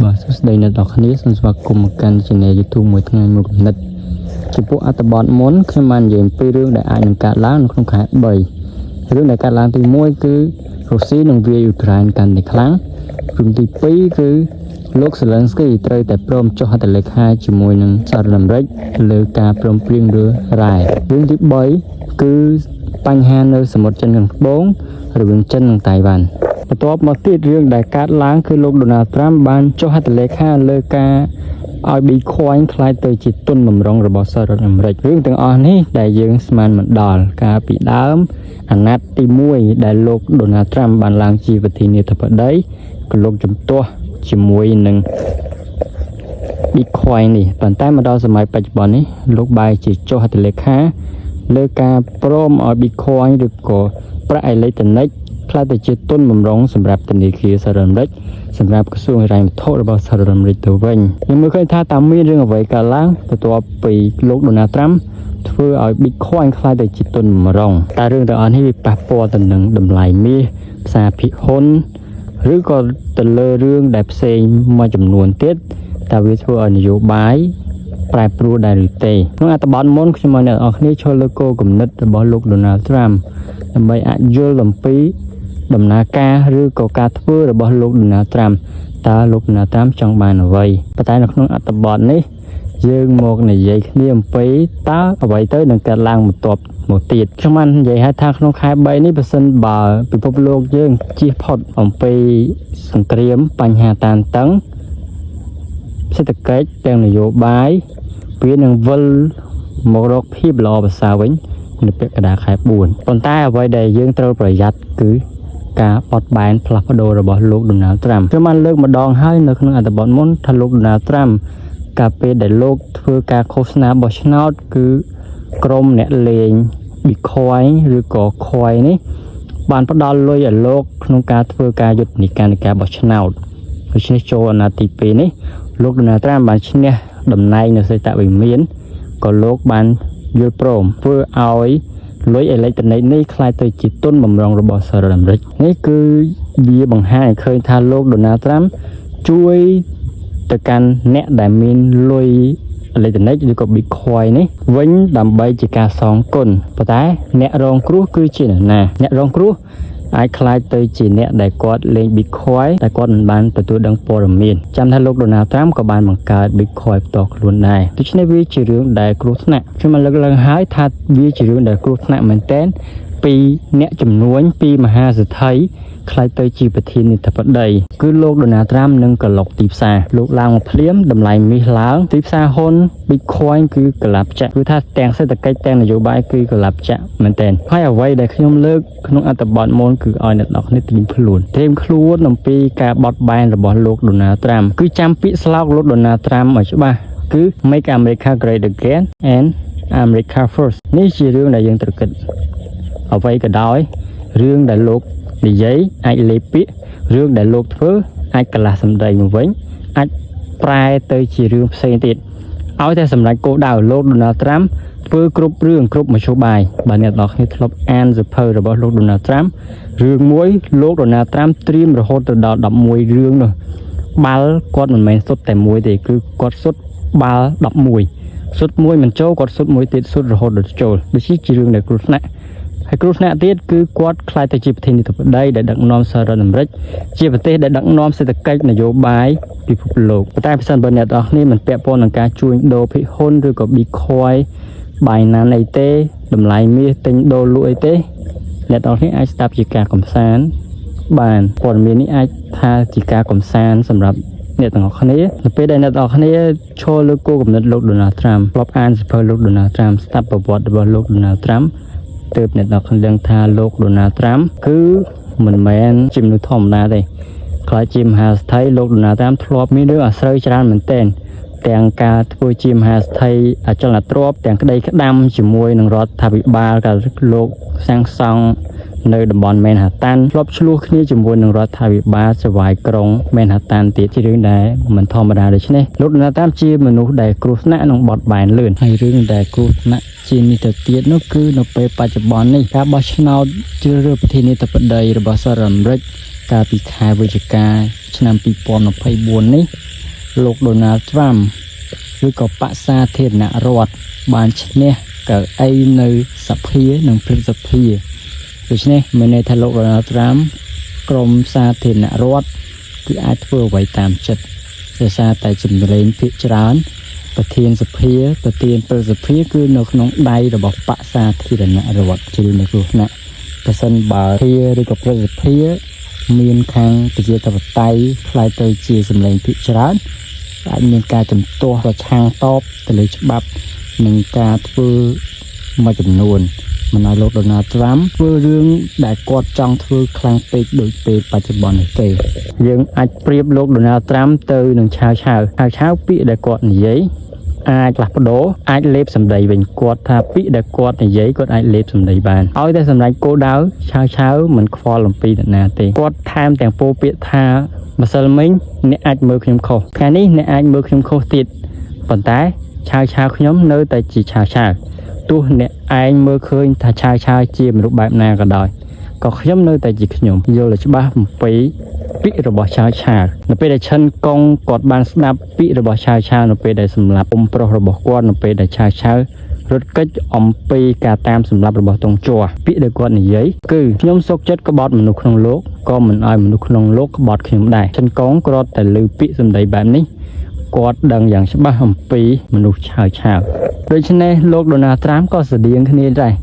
បាទសួស្តីអ្នកនរគ្នាសូមស្វាគមន៍មកកាន់ Channel YouTube មួយថ្ងៃមួយគំនិតចំពោះអត្ថបទមុនខ្ញុំបាននិយាយអំពីរឿងដែលអាចនឹងកើតឡើងនៅក្នុងខែ3រឿងដែលកើតឡើងទី1គឺរុស្ស៊ីនឹងវាយអ៊ុក្រែនកាន់តែខ្លាំងរឿងទី2គឺលោក Zelensky ត្រូវតែព្រមចុះហត្ថលេខាជាមួយនឹងសហរដ្ឋអាមេរិកលើការព្រមព្រៀងឬរ៉ែរឿងទី3គឺបញ្ហានៅសមុទ្រចិនខាងត្បូងរវាងចិននិងតៃវ៉ាន់បន្ទាប់មកទៀតរឿងដែលកើតឡើងគឺលោក Donald Trump បានចុះហត្ថលេខាលើការឲ្យ Bitcoin ក្លាយទៅជាទុនបម្រុងរបស់សហរដ្ឋអាមេរិករឿងទាំងអស់នេះដែលយើងស្មានមិនដល់កាលពីដើមអាណត្តិទី1ដែលលោក Donald Trump បានឡើងជាប្រធានាធិបតីក៏លោកជំទាស់ជាមួយនឹង Bitcoin នេះប៉ុន្តែមកដល់សម័យបច្ចុប្បន្ននេះលោកបែរជាចុះហត្ថលេខាលើការព្រមឲ្យ Bitcoin ឬក៏ប្រាក់អេឡិចត្រូនិកខ្លះទៅជាទុនបម្រុងសម្រាប់ធនាគារសហរដ្ឋអាមេរិកសម្រាប់ក្រសួងហិរញ្ញវត្ថុរបស់សហរដ្ឋអាមេរិកទៅវិញខ្ញុំមើលឃើញថាតាមមានរឿងអ្វីកើតឡើងបន្ទាប់ពីលោក Donald Trump ធ្វើឲ្យ Bitcoin ខ្លះទៅជាទុនបម្រុងតែរឿងទាំងអស់នេះវាប៉ះពាល់ទៅនឹងតម្លៃមាសផ្សារភិកហ៊ុនឬក៏ទៅលើរឿងដែលផ្សេងមួយចំនួនទៀតតើវាធ្វើឲ្យនយោបាយប្រែប្រួលដែរឬទេក្នុងអត្ថបទមុនខ្ញុំឲ្យអ្នកនរគ្នាចូលលើគោលគំនិតរបស់លោក Donald Trump ដើម្បីអាចយល់អំពីដំណើរការឬក៏ការធ្វើរបស់លោក Donald Trump តើលោក Donald Trump ចង់បានអ្វីប៉ុន្តែនៅក្នុងអត្ថបទនេះយើងមកនិយាយគ្នាអំពីតើអ្វីទៅនឹងកើតឡើងបន្ទាប់មកទៀតខ្ញុំបាននិយាយថាក្នុងខែ3នេះបើសិនបើពិភពលោកយើងជៀសផុតអំពីសង្គ្រាមបញ្ហាតានតឹងសេដ្ឋកិច្ចទាំងនយោបាយវានឹងវិលមករកភាពល្អប្រសើរវិញនៅពាក់កណ្ដាលខែ4ប៉ុន្តែអ្វីដែលយើងត្រូវប្រយ័ត្នគឺការបត់បែនផ្លាស់ប្ដូររបស់លោក Donald Trump ខ្ញុំបានលើកម្ដងហើយនៅក្នុងអត្ថបទមុនថាលោក Donald Trump កាលពេលដែលលោកធ្វើការឃោសនាបោះឆ្នោតគឺក្រុមអ្នកលេង Bitcoin ឬក៏ Coin នេះបានផ្ដល់លុយឲ្យលោកក្នុងការធ្វើការយុទ្ធនាការនៃការបោះឆ្នោតដូច្នេះចូលអាណត្តិទី2នេះលោក Donald Trump បានឈ្នះតំណែងនៅសេដ្ឋវិមានក៏លោកបានយល់ព្រមធ្វើឲ្យលុយអេឡិចត្រូនិកនេះក្លាយទៅជាទុនបម្រុងរបស់សហរដ្ឋអាមេរិកនេះគឺវាបង្ហាញឲ្យឃើញថាលោក Donald Trump ជួយទៅកាន់អ្នកដែលមានលុយអេឡិចត្រូនិកឬក៏ Bitcoin នេះវិញដើម្បីជាការសងគុណប៉ុន្តែអ្នករងគ្រោះគឺជាអ្នករងគ្រោះអាចខ្លាចទៅជាអ្នកដែលគាត់លេង Bitcoin តែគាត់មិនបានទទួលដឹងព័ត៌មានចាំថាលោក Donald Trump ក៏បានបង្កើត Bitcoin ផ្ទាល់ខ្លួនដែរដូច្នេះវាជារឿងដែលគ្រោះថ្នាក់ខ្ញុំបានលើកឡើងហើយថាវាជារឿងដែលគ្រោះថ្នាក់មែនទែនពីអ្នកចំនួនពីមហាសេដ្ឋីខ្លាចទៅជាប្រធានាធិបតីគឺលោក Donald Trump នឹងក្លុកទីផ្សារលោកឡើងមកភ្លាមតម្លៃមាសឡើងទីផ្សារហ៊ុន Bitcoin គឺកលាប់ចាក់គឺថាទាំងសេដ្ឋកិច្ចទាំងនយោបាយគឺកលាប់ចាក់មែនទែនហើយអ្វីដែលខ្ញុំលើកក្នុងអត្ថបទមុនគឺឲ្យអ្នកនរគ្នាត្រៀមខ្លួនអំពីការបត់បែនរបស់លោក Donald Trump គឺចាំពាក្យស្លោកលោក Donald Trump ឲ្យច្បាស់គឺ Make America Great Again and America First នេះជារឿងដែលយើងត្រូវគិតអ្វីក៏ដោយរឿងដែលលោកនិយាយអាចលេបពាក្យរឿងដែលលោកធ្វើអាចកលាស់សម្ដីមកវិញអាចប្រែទៅជារឿងផ្សេងទៀតឲ្យតែសម្រេចគោលដៅលោក Donald Trump ធ្វើគ្រប់រឿងគ្រប់មធ្យោបាយបើអ្នកនរគ្នាធ្លាប់អានសៀវភៅរបស់លោក Donald Trump រឿងមួយលោក Donald Trump ត្រៀមរហូតដល់11រឿងនោះបាល់គាត់មិនមែនសុទ្ធតែមួយទេគឺគាត់សុទ្ធបាល់11សុទ្ធមួយមិនចូលគាត់សុទ្ធមួយទៀតសុទ្ធរហូតដល់ចូលដូចជារឿងដែលគ្រោះថ្នាក់ហើយគ្រោះថ្នាក់ទៀតគឺគាត់ខ្លាចទៅជាប្រធានាធិបតីដែលដឹកនាំសហរដ្ឋអាមេរិកជាប្រទេសដែលដឹកនាំសេដ្ឋកិច្ចនយោបាយពិភពលោកប៉ុន្តែប្រសិនបើអ្នកទាំងអស់គ្នាមិនពាក់ព័ន្ធនឹងការជួញដូរភិកហ៊ុនឬក៏ Bitcoin បាយណានអីទេតម្លៃមាសទិញដូរលក់អីទេអ្នកទាំងអស់គ្នាអាចស្ដាប់ជាការកំសាន្តបានព័ត៌មាននេះអាចថាជាការកំសាន្តសម្រាប់អ្នកទាំងអស់គ្នានៅពេលដែលអ្នកទាំងអស់គ្នាឈរលើគោលគំនិតលោក Donald Trump ធ្លាប់អានសៀវភៅលោក Donald Trump ស្ដាប់ប្រវត្តិរបស់លោក Donald Trumpទើបអ្នកនរគ្នាដឹងថាលោក Donald Trump គឺមិនមែនជាមនុស្សធម្មតាទេខ្លាចជាមហាសេដ្ឋីលោក Donald Trump ធ្លាប់មានរឿងអាស្រូវច្រើនមែនទែនទាំងការធ្វើជាមហាសេដ្ឋីអចលនទ្រព្យទាំងក្តីក្តាំជាមួយនឹងរដ្ឋាភិបាលកាលលោកសាងសង់នៅតំបន់ Manhattan ធ្លាប់ឆ្លោះគ្នាជាមួយនឹងរដ្ឋាភិបាលចៅហ្វាយក្រុង Manhattan ទៀតជារឿងដែលមិនធម្មតាដូច្នេះលោក Donald Trump ជាមនុស្សដែលគ្រោះថ្នាក់និងបត់បែនលឿនហើយរឿងដែលគ្រោះថ្នាក់ជានេះទៅទៀតនោះគឺនៅពេលបច្ចុប្បន្ននេះការបោះឆ្នោតជ្រើសរើសប្រធានាធិបតីរបស់សហរដ្ឋអាមេរិកកាលពីខែវិច្ឆិកាឆ្នាំ2024នេះ លោក Donald Trump ឬក៏បក្សសាធារណរដ្ឋបានឈ្នះកៅអីនៅសភានិងព្រឹទ្ធសភាដូច្នេះមានន័យថាលោក Donald Trump ក្រុមសាធារណរដ្ឋគឺអាចធ្វើអ្វីតាមចិត្តដោយសារតែចម្លែងភាគច្រើនប្រធានសភាប្រធានព្រឹទ្ធសភាគឺនៅក្នុងដៃរបស់បក្សសាធារណរដ្ឋជានៅគ្រោះថ្នាក់ប្រសិនបើភាឬក៏ព្រឹទ្ធសភាមានខាងប្រជាធិបតេយ្យខ្លាយទៅជាសម្លេងភាគច្រើនអាចមានការជំទាស់ប្រឆាំងតបទៅលើច្បាប់និងការធ្វើមួយចំនួនមិនឲ្យលោក Donald Trump ធ្វើរឿងដែលគាត់ចង់ធ្វើខ្លាំងពេកដូចពេលបច្ចុប្បន្ននេះទេយើងអាចប្រៀបលោក Donald Trump ទៅនឹងឆាវពាក្យដែលគាត់និយាយអាចផ្លាស់ប្ដូរអាចលេបសម្ដីវិញគាត់ថាពាក្យដែលគាត់និយាយគាត់អាចលេបសម្ដីបានឲ្យតែសម្រាប់គោលដៅឆាវមិនខ្វល់អំពីអ្នកណាទេគាត់ថែមទាំងពោលពាក្យថាម្សិលមិញអ្នកអាចមើលខ្ញុំខុសថ្ងៃនេះអ្នកអាចមើលខ្ញុំខុសទៀតប៉ុន្តែឆាវខ្ញុំនៅតែជាឆាវទោះអ្នកឯងមើលឃើញថាឆាវជាមនុស្សបែបណាក៏ដោយក៏ខ្ញុំនៅតែជាខ្ញុំយល់ច្បាស់អំពីពាក្យរបស់ឆាវនៅពេលដែលឈិនកុងគាត់បានស្ដាប់ពាក្យរបស់ឆាវនៅពេលដែលសម្លាប់ពុំប្រុសរបស់គាត់នៅពេលដែលឆាវរត់គេចអំពីការតាមសម្លាប់របស់តុងជ័រពាក្យដែលគាត់និយាយគឺខ្ញុំសុខចិត្តក្បត់មនុស្សក្នុងលោកក៏មិនឲ្យមនុស្សក្នុងលោកក្បត់ខ្ញុំដែរឈិនកុងគ្រាន់តែឮពាក្យសម្ដីបែបនេះគាត់ដឹងយ៉ាងច្បាស់អំពីមនុស្សឆាវដូច្នេះលោក Donald Trump ក៏ស្តៀងគ្នាដែរ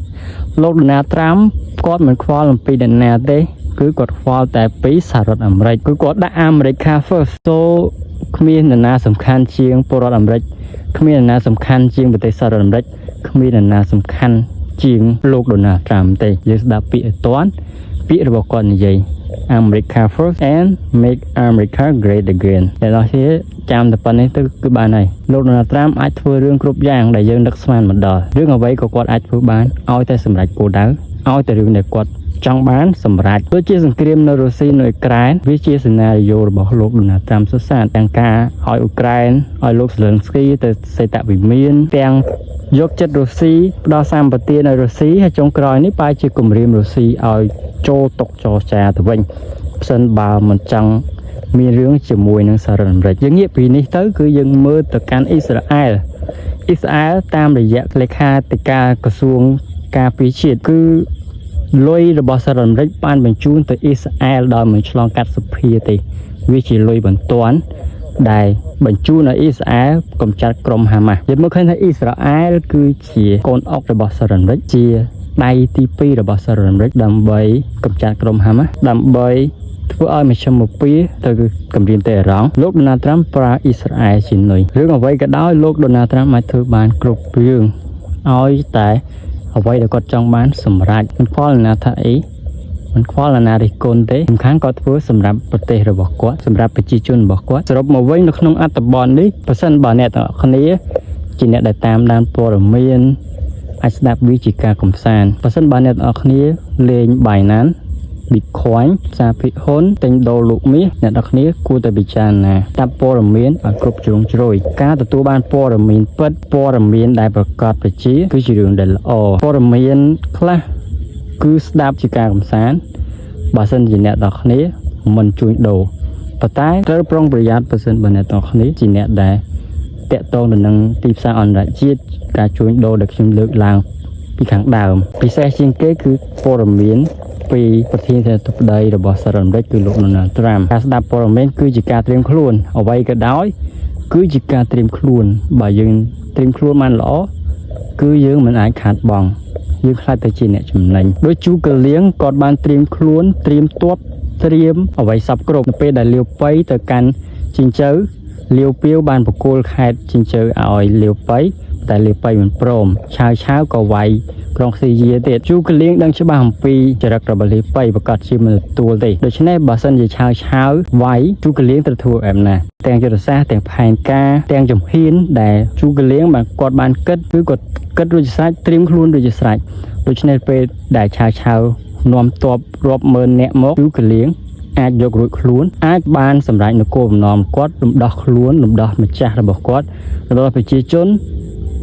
លោក Donald Trump គាត់មិនខ្វល់អំពីអ្នកណាទេគឺគាត់ខ្វល់តែពីសហរដ្ឋអាមេរិកគឺគាត់ដាក់អាមេរិក first ទៅគ្មាននរណាសំខាន់ជាងពលរដ្ឋអាមេរិកគ្មាននរណាសំខាន់ជាងប្រទេសសហរដ្ឋអាមេរិកគ្មាននរណាសំខាន់ជាងលោក Donald Trump ទេយើងស្ដាប់ពាក្យឲ្យទាន់ពាក្យរបស់គាត់និយាយ America first and make America great again តែដល់ជាចាំតែប៉ុណ្្នេះទៅគឺបានហើយលោក Donald Trump អាចធ្វើរឿងគ្រប់យ៉ាងដែលយើងនឹកស្មានមិនដល់រឿងអ្វីក៏គាត់អាចធ្វើបានឲ្យតែសម្រេចគោលដៅឲ្យតែរឿងដែលគាត់ចង់បានសម្រាប់ដូចជាសង្គ្រាមនៅរុស្ស៊ីនៅអ៊ុយក្រែនវាជាសេណារីយ៉ូរបស់លោក Donald Trump សុទ្ធសាធទាំងការឲ្យអ៊ុយក្រែនឲ្យលោក Zelensky ទៅសេតវិមានទាំងយកចិត្តរុស្ស៊ីផ្ដល់សម្បត្តិនៅរុស្ស៊ីហើយចុងក្រោយនេះបែរជាគម្រាមរុស្ស៊ីឲ្យចូលតុចរចាទៅវិញផ្សិនបើមិនចង់មានរឿងជាមួយនឹងសហរដ្ឋអាមេរិកយើងងាកពីនេះទៅគឺយើងមើលទៅកាន់អ៊ីស្រាអែលតាមរយៈលេខាធិការក្រសួងការពារជាតិគឺលុយរបស់សហរដ្ឋអាមេរិកបានបញ្ជូនទៅអ៊ីស្រាអែលដោយមិនឆ្លងកាត់សភាទេវាជាលុយបន្ទាន់ដែលបញ្ជូនឲ្យអ៊ីស្រាអែលកម្ចាត់ក្រុមហាម៉ាស់យើងមើលឃើញថាអ៊ីស្រាអែលគឺជាកូនអុករបស់សហរដ្ឋអាមេរិកជាដៃទី2របស់សហរដ្ឋអាមេរិកដើម្បីកម្ចាត់ក្រុមហាម៉ាស់ដើម្បីធ្វើឲ្យមជ្ឈមពាទៅគម្រាមតេរ៉ង់លោក Donald Trump ប្រើអ៊ីស្រាអែលជានុយរឿងអ្វីក៏ដោយលោក Donald Trump អាចធ្វើបានគ្រប់រឿងឲ្យតែអ្វីដែលគាត់ចង់បានសម្រេចមិនខ្វល់ណាថាអីមិនខ្វល់ណារិះគន់ទេសំខាន់គាត់ធ្វើសម្រាប់ប្រទេសរបស់គាត់សម្រាប់ប្រជាជនរបស់គាត់សរុបមកវិញនៅក្នុងអត្ថបទនេះប្រសិនបើអ្នកទាំងអស់គ្នាជាអ្នកដែលតាមដានព័ត៌មានអាចស្ដាប់វាជាការកម្សាន្តប្រសិនបើអ្នកទាំងអស់គ្នាលេង Binance Bitcoin ផ្សារភិកហ៊ុនទិញដូរលក់មាសអ្នកនរគ្នាគួរតែពិចារណាតាមព័ត៌មានឲ្យគ្រប់ជ្រុងជ្រោយការទទួលបានព័ត៌មានពិតព័ត៌មានដែលប្រកបប្រជាគឺជារឿងដែលល្អព័ត៌មានខ្លះគឺស្ដាប់ជាការកម្សាន្តបើសិនជាអ្នកនរគ្នាមិនជួញដូរប៉ុន្តែត្រូវប្រុងប្រយ័ត្នបើសិនបើអ្នកនរគ្នាជាអ្នកដែលតាក់ទងទៅនឹងទីផ្សារអន្តរជាតិការជួញដូរដែលខ្ញុំលើកឡើងពីខាងដើមពិសេសជាងគេគឺព័ត៌មានពីប្រធានាធិបតីរបស់សហរដ្ឋអាមេរិកគឺលោក Donald Trump ការស្ដាប់ព័ត៌មានគឺជាការត្រៀមខ្លួនអ្វីក៏ដោយគឺជាការត្រៀមខ្លួនបើយើងត្រៀមខ្លួនបានល្អគឺយើងមិនអាចខាតបង់យើងខ្លាចតែជាអ្នកចំណេញដោយជូកលៀងគាត់បានត្រៀមខ្លួនត្រៀមទ័ពត្រៀមអ្វីសពគ្រប់នៅពេលដែលលាវប៉ៃទៅកាន់ជីងជើលាវពាវបានបកគោលខេត្តជីងជើឲ្យលាវប៉ៃតែលាវប៉ៃមិនព្រមឆាវក៏វាយក្រុងស៊ីយាទៀតជូកលៀងដឹងច្បាស់អំពីចរិតរបស់លាវប៉ៃប្រកាសជាមិនទទួលទេដូច្នេះបើសិនជាឆាវវាយជូកលៀងត្រូវធ្វើអែមណាទាំងយុទ្ធសាស្ត្រទាំងផែនការទាំងជំហានដែលជូកលៀងគាត់បានគិតគឺគាត់គិតរួចស្រេចត្រៀមខ្លួនរួចស្រេចដូច្នេះពេលដែលឆាវនាំទ័ពរាប់ម៉ឺននាក់មកជូកលៀងអាចយករួចខ្លួនអាចបានសម្រេចនូវគោលបំណងគាត់រំដោះខ្លួនរំដោះម្ចាស់របស់គាត់រំដោះប្រជាជន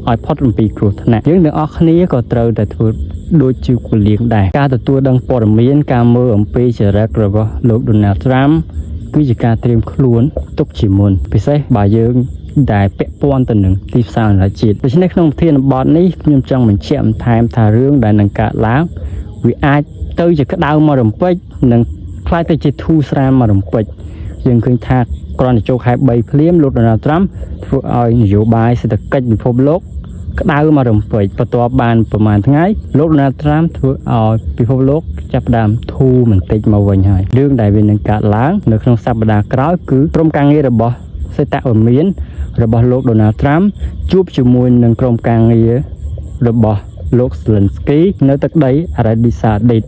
ឲ្យផុតអំពីគ្រោះថ្នាក់យើងទាំងអស់គ្នាក៏ត្រូវតែធ្វើដូចជាគូលៀងដែរការទទួលដឹងព័ត៌មានការមើលអំពីចរិតរបស់លោក Donald Trump គឺជាការត្រៀមខ្លួនទុកជាមុនពិសេសបើយើងដែលពាក់ព័ន្ធទៅនឹងទីផ្សារអន្តរជាតិដូច្នេះក្នុងប្រធានបទនេះខ្ញុំចង់បញ្ជាក់បន្ថែមថារឿងដែលនឹងកើតឡើងវាអាចទៅជាក្តៅមករំពេចនិងខ្លាចទៅជាធូរស្រាលមករំពេចយើងឃើញថាគ្រាន់តែចូលខែ3ភ្លាមលោកដូណាល់ត្រាំធ្វើឲ្យនយោបាយសេដ្ឋកិច្ចពិភពលោកក្តៅមករំពេចបន្ទាប់បានប្រហែលថ្ងៃលោកដូណាល់ត្រាំធ្វើឲ្យពិភពលោកចាប់ផ្ដើមធូរបន្តិចមកវិញហើយរឿងដែលវានឹងកើតឡើងនៅក្នុងសប្តាហ៍ក្រោយគឺក្រុមការងាររបស់សេតវិមានរបស់លោកដូណាល់ត្រាំជួបជាមួយនឹងក្រុមការងាររបស់លោកស្លិនស្គីនៅទឹកដីអារ៉ាប៊ីសាអូឌីត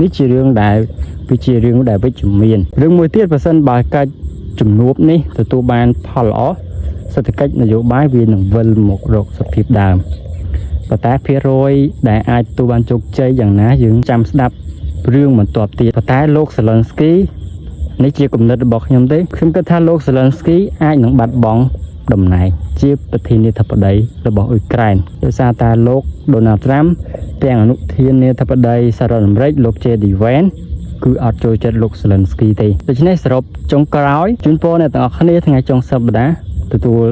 នេះជារឿងដែលវិជ្ជមានរឿងមួយទៀតប្រសិនបើកើតជំនួបនេះទទួលបានផលល្អសេដ្ឋកិច្ចនយោបាយវានឹងវិលមករកសភាពដើមប៉ុន្តែភាគរយដែលអាចទទួលបានជោគជ័យយ៉ាងណាយើងចាំស្ដាប់រឿងបន្ទាប់ទៀតប៉ុន្តែលោកស្លិនស្គីនេះជាគំនិតរបស់ខ្ញុំទេខ្ញុំគិតថាលោកស្លិនស្គីអាចនឹងបាត់បង់តំណែងជាប្រធានាធិបតីរបស់អ៊ុយក្រែនដោយសារតែលោកដូណាល់ត្រាំទាំងអនុធានាធិបតីសហរដ្ឋអាមេរិកលោក JD Vance គឺអត់ចូលចិត្តលោកស្លិនស្គីទេដូច្នេះសរុបចុងក្រោយជូនពរអ្នកទាំងអស់គ្នាថ្ងៃចុងសប្តាហ៍ទទួល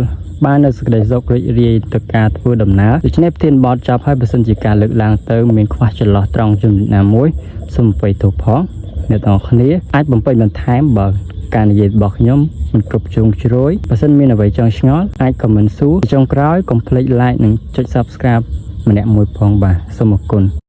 បាននូវសេចក្តីសុខរីករាយទៅការធ្វើដំណើរដូច្នេះប្រធានបទចប់ហើយបើសិនជាការលើកឡើងទៅមានខ្វះចន្លោះត្រង់ចំណុចណាមួយសូមអភ័យទោសផងអ្នកទាំងអស់គ្នាអាចបំពេញបន្ថែមបើការនិយាយរបស់ខ្ញុំមិនគ្រប់ជ្រុងជ្រោយបើសិនមានអ្វីចង់ឆ្ងល់អាចខមមិនសួរចុងក្រោយកុំភ្លេច like និងចុច subscribe ម្នាក់មួយផងបាទសូមអរគុណ